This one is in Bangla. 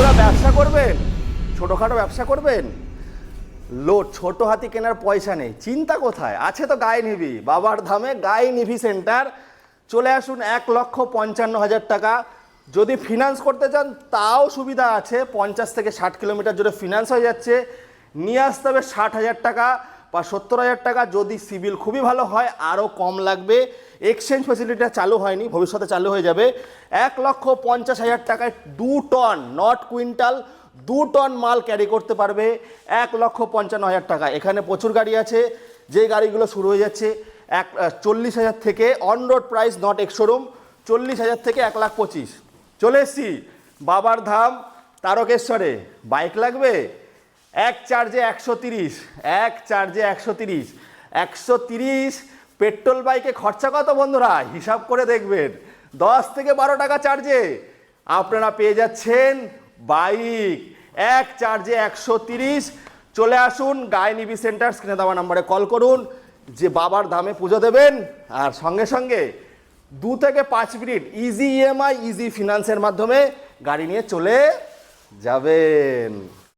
বন্ধুরা ব্যবসা করবেন, ছোটোখাটো ব্যবসা করবেন, ছোট হাতি কেনার পয়সা নেই, চিন্তা কোথায়? আছে তো গায়ে নিভি, বাবার ধামে গায়ে নিভি সেন্টার। চলে আসুন, 1,55,000 টাকা। যদি ফিনান্স করতে চান তাও সুবিধা আছে, 50 থেকে 60 কিলোমিটার জুড়ে ফিনান্স হয়ে যাচ্ছে। নিয়ে আসতে হবে 60,000 টাকা বা 70,000 টাকা। যদি সিভিল খুবই ভালো হয় আরও কম লাগবে। এক্সচেঞ্জ ফ্যাসিলিটিটা চালু হয়নি, ভবিষ্যতে চালু হয়ে যাবে। 1,50,000 টাকায় 2 টন, নট কুইন্টাল, 2 টন মাল ক্যারি করতে পারবে। 1,55,000 টাকা। এখানে প্রচুর গাড়ি আছে, যে গাড়িগুলো শুরু হয়ে যাচ্ছে 40,000 থেকে, on road price not ex showroom, 40,000 থেকে 1,25,000। চলে এসছি বাবার ধাম তারকেশ্বরে। বাইক লাগবে? এক চার্জে 130, এক চার্জে 130, 130 পেট্রোল বাইকে খরচা কত বন্ধুরা? হিসাব করে দেখবেন। 10 থেকে 12 টাকা চার্জে আপনারা পেয়ে যাচ্ছেন বাইক, এক চার্জে 130। চলে আসুন গায়ে নিবি সেন্টার, স্ক্রিনে দেওয়া নাম্বারে কল করুন। যে বাবার ধামে পুজো দেবেন আর সঙ্গে সঙ্গে 2 থেকে 5 মিনিট ইজি ইএমআই, ইজি ফিনান্সের মাধ্যমে গাড়ি নিয়ে চলে যাবেন।